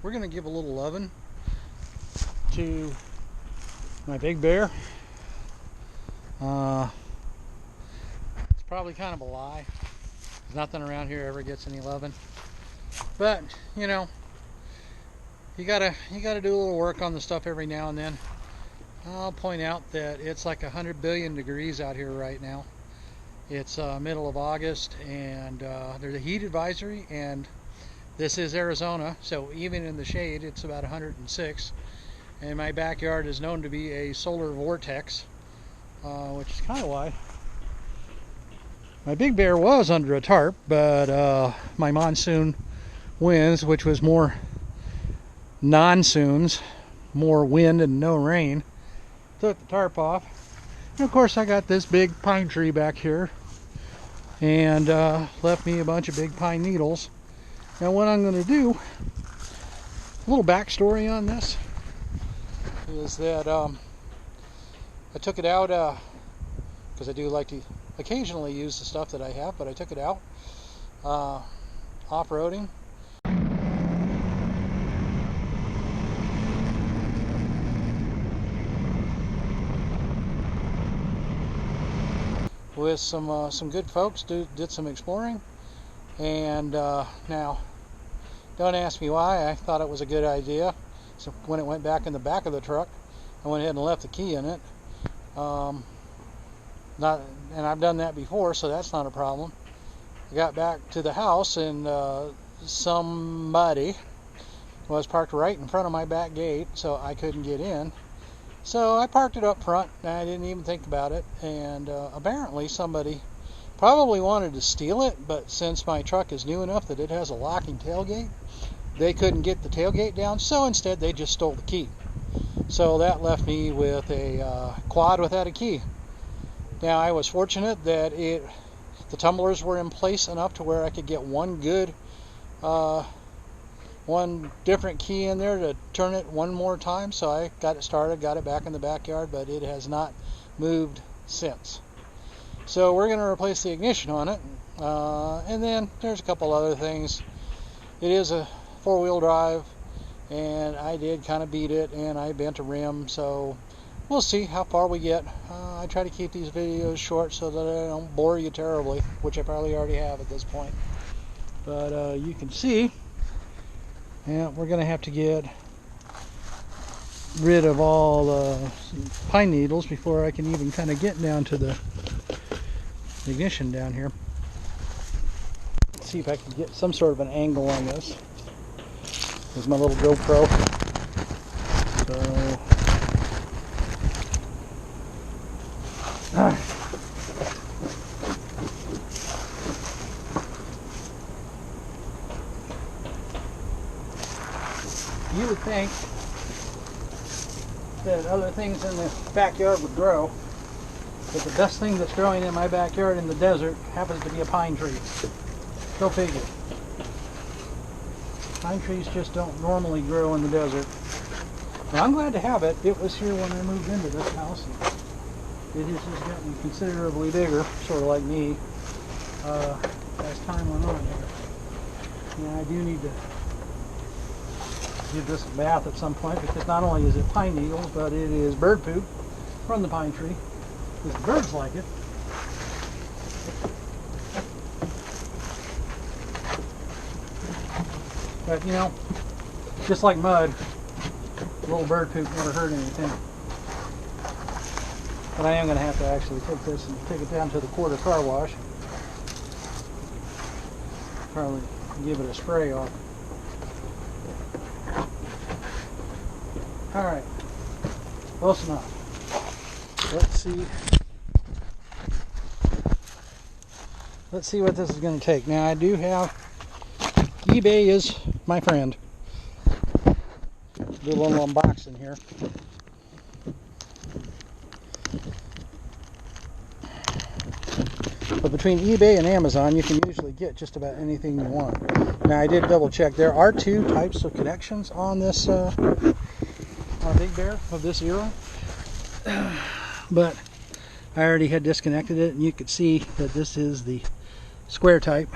we're going to give a little loving to my Big Bear. It's probably kind of a lie. Nothing around here ever gets any loving. But, you know, you gotta do a little work on the stuff every now and then. I'll point out that it's like 100 billion degrees out here right now. It's middle of August, and there's a heat advisory, and this is Arizona, so even in the shade it's about 106. And my backyard is known to be a solar vortex, which is kind of why my Big Bear was under a tarp, but my monsoon winds, which was more monsoons, more wind and no rain, took the tarp off. And of course I got this big pine tree back here, and left me a bunch of big pine needles. Now what I'm going to do, a little backstory on this, is that I took it out because I do like to occasionally use the stuff that I have, but I took it out off-roading. With some good folks, did some exploring, and now don't ask me why. I thought it was a good idea. So when it went back in the back of the truck, I went ahead and left the key in it. And I've done that before, so that's not a problem. I got back to the house, and somebody was parked right in front of my back gate, so I couldn't get in. So I parked it up front, and I didn't even think about it. And apparently somebody probably wanted to steal it, but since my truck is new enough that it has a locking tailgate, they couldn't get the tailgate down, so instead they just stole the key. So that left me with a quad without a key. Now I was fortunate that the tumblers were in place enough to where I could get one different key in there to turn it one more time. So I got it started, got it back in the backyard, but it has not moved since. So we're going to replace the ignition on it, and then there's a couple other things. It is a four-wheel drive, and I did kind of beat it, and I bent a rim, so we'll see how far we get. I try to keep these videos short so that I don't bore you terribly, which I probably already have at this point. But you can see, yeah, we're going to have to get rid of all the pine needles before I can even kind of get down to the ignition down here. Let's see if I can get some sort of an angle on this. Here's my little GoPro. So you would think that other things in the backyard would grow, but the best thing that's growing in my backyard in the desert happens to be a pine tree. Go figure. Pine trees just don't normally grow in the desert. Well, I'm glad to have it. It was here when I moved into this house. It has just gotten considerably bigger, sort of like me, as time went on here. Yeah, I do need to give this a bath at some point, because not only is it pine needles, but it is bird poop from the pine tree, because the birds like it. But you know, just like mud, a little bird poop never hurt anything. But I am going to have to actually take this and take it down to the quarter car wash. Probably give it a spray off. Alright, close enough. Let's see what this is going to take. Now I do have, eBay is my friend. Do a little unboxing here. But between eBay and Amazon, you can usually get just about anything you want. Now I did double check. There are two types of connections on this Big Bear of this era. But I already had disconnected it, and you could see that this is the square type.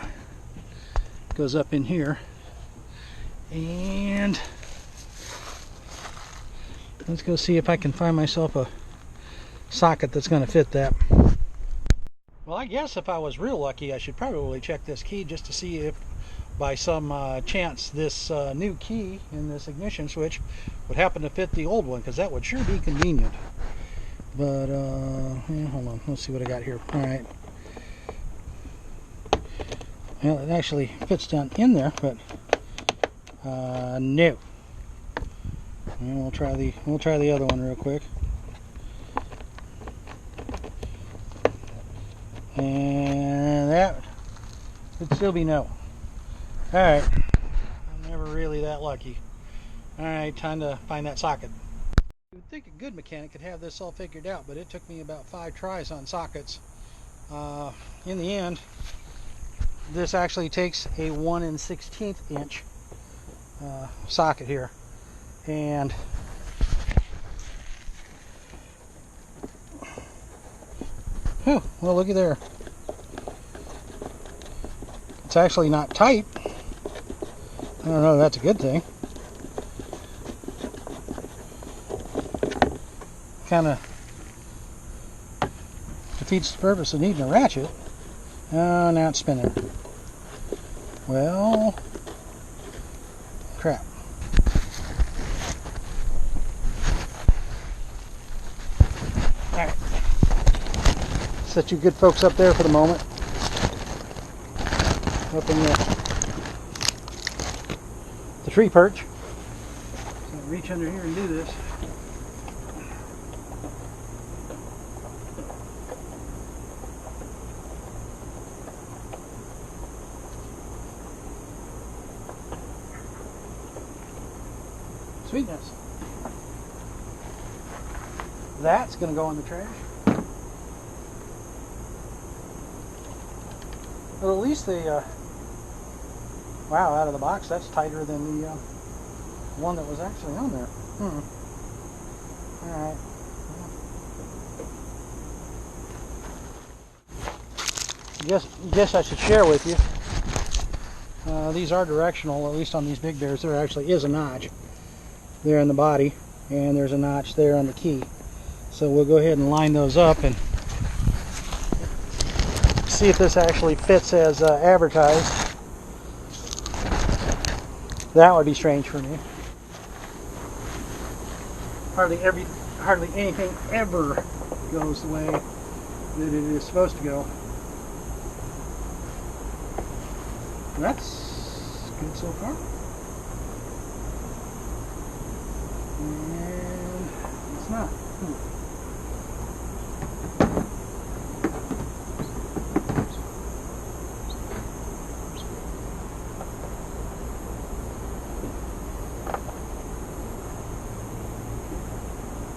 Goes up in here. And Let's go see if I can find myself a socket that's going to fit that. Well, I guess if I was real lucky, I should probably check this key just to see if by some chance this new key in this ignition switch would happen to fit the old one, because that would sure be convenient. But yeah, hold on, let's see what I got here. All right, well, it actually fits down in there, but no. And we'll try the other one real quick. And that would still be no. Alright, I'm never really that lucky. Alright, time to find that socket. You would think a good mechanic could have this all figured out, but it took me about 5 tries on sockets. In the end, this actually takes a 1 1/16 inch socket here. And oh, well, looky there. It's actually not tight. I don't know, that's a good thing. Kind of defeats the purpose of needing a ratchet. Oh, now it's spinning. Well, crap. Alright. Set you good folks up there for the moment. Up in the tree perch. So I'll reach under here and do this. Sweetness. That's going to go in the trash. Well, at least the wow, out of the box, that's tighter than the one that was actually on there. Alright. Guess I should share with you. These are directional, at least on these Big Bears. There actually is a notch there in the body, and there's a notch there on the key. So we'll go ahead and line those up and see if this actually fits as advertised. That would be strange for me. Hardly anything ever goes the way that it is supposed to go. That's good so far. And it's not.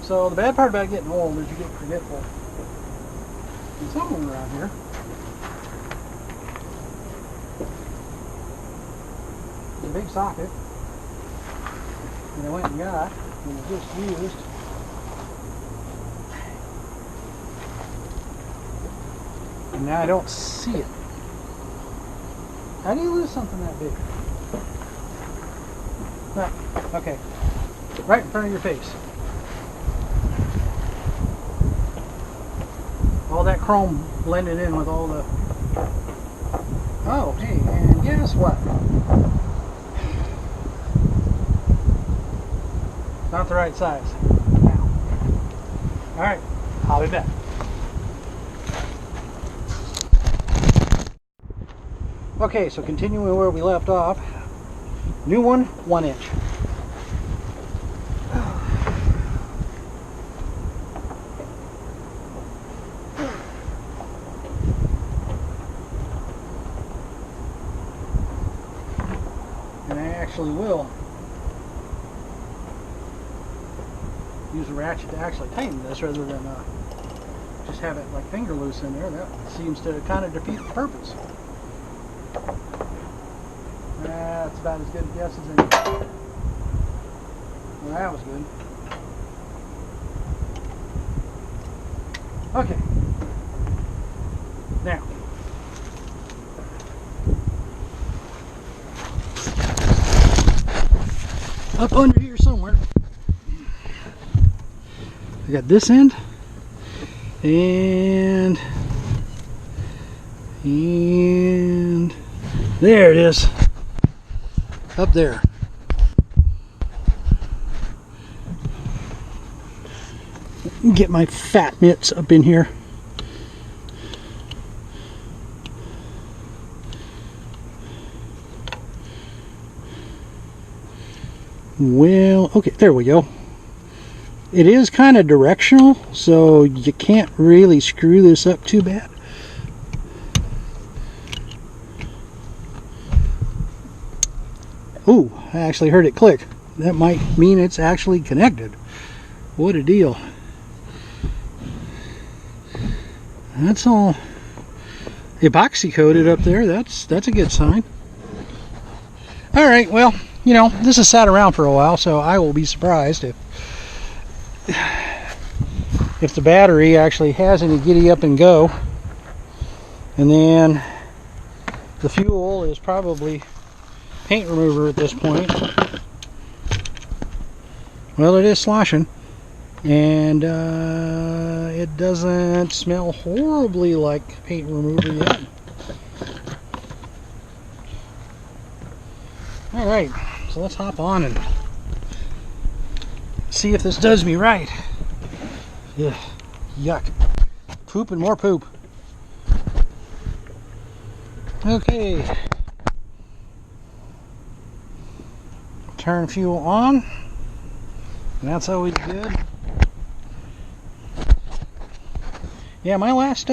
So the bad part about getting old is you get forgetful. And somewhere around here, there's a big socket that I went and got and was just used. And now I don't see it. How do you lose something that big? Right, okay. Right in front of your face. All that chrome blended in with all the... Oh, hey, and guess what? Not the right size. Now. Alright, I'll be back. Okay, so continuing where we left off. New one, 1 inch. Will use a ratchet to actually tighten this rather than just have it like finger loose in there. That seems to kind of defeat the purpose. That's about as good a guess as any. Well, that was good. Okay. Now, up under here somewhere I got this end and there it is, up there. Get my fat mitts up in here. Well, okay, there we go. It is kind of directional, so you can't really screw this up too bad. Ooh, I actually heard it click. That might mean it's actually connected. What a deal. That's all epoxy coated up there. That's a good sign. All right, well, you know, this has sat around for a while, so I will be surprised if the battery actually has any giddy up and go. And then the fuel is probably paint remover at this point. Well, it is sloshing, and it doesn't smell horribly like paint remover yet. Alright, so let's hop on and see if this does me right. Ugh, yuck. Poop and more poop. Okay. Turn fuel on. And that's always good. Yeah, my last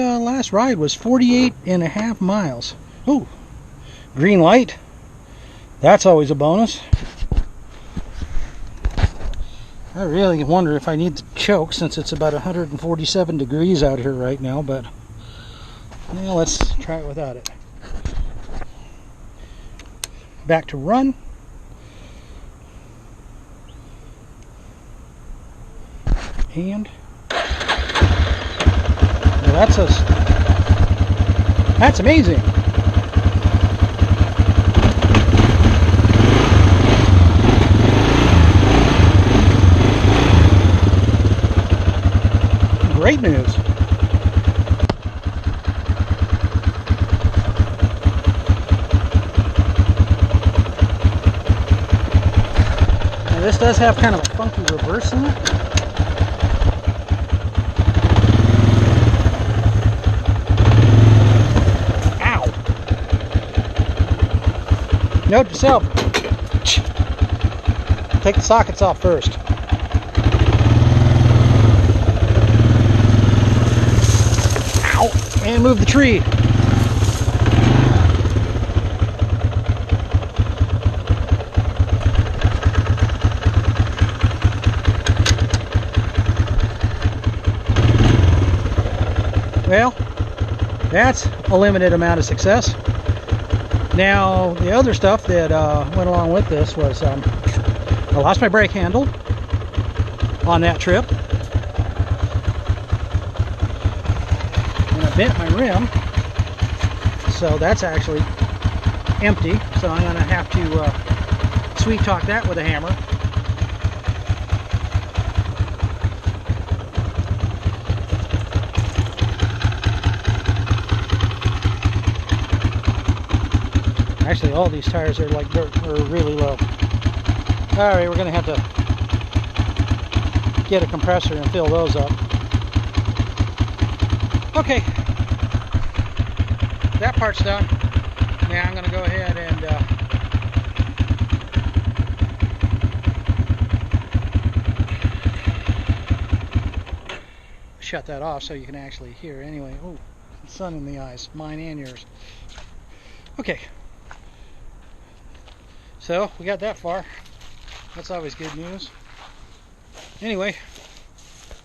ride was 48.5 miles. Ooh, green light. That's always a bonus. I really wonder if I need to choke since it's about 147 degrees out here right now, but yeah, let's try it without it. Back to run. And well, that's amazing. Great news. Now this does have kind of a funky reverse in it. Ow! Note to self. Take the sockets off first. And move the tree. Well, that's a limited amount of success. Now, the other stuff that went along with this was I lost my brake handle on that trip. Bent my rim, so that's actually empty, so I'm going to have to sweet talk that with a hammer. Actually, all these tires are like are really low. Alright, we're going to have to get a compressor and fill those up. Okay. That part's done. Now I'm going to go ahead and shut that off so you can actually hear. Anyway, ooh, sun in the eyes, mine and yours. Okay. So we got that far. That's always good news. Anyway,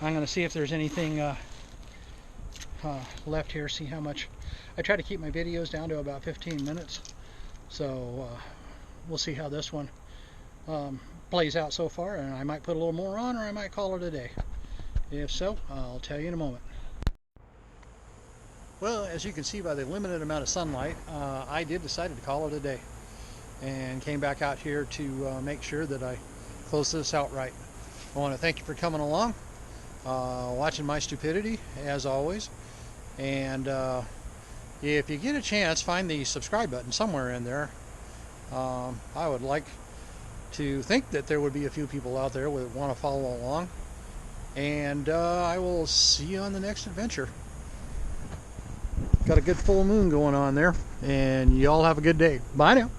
I'm going to see if there's anything left here. See how much. I try to keep my videos down to about 15 minutes, so we'll see how this one plays out so far, and I might put a little more on, or I might call it a day. If so, I'll tell you in a moment. Well, as you can see by the limited amount of sunlight, I did decide to call it a day, and came back out here to make sure that I close this out right. I want to thank you for coming along. watching my stupidity, as always. And if you get a chance, find the subscribe button somewhere in there. I would like to think that there would be a few people out there that want to follow along. And I will see you on the next adventure. Got a good full moon going on there. And y'all have a good day. Bye now.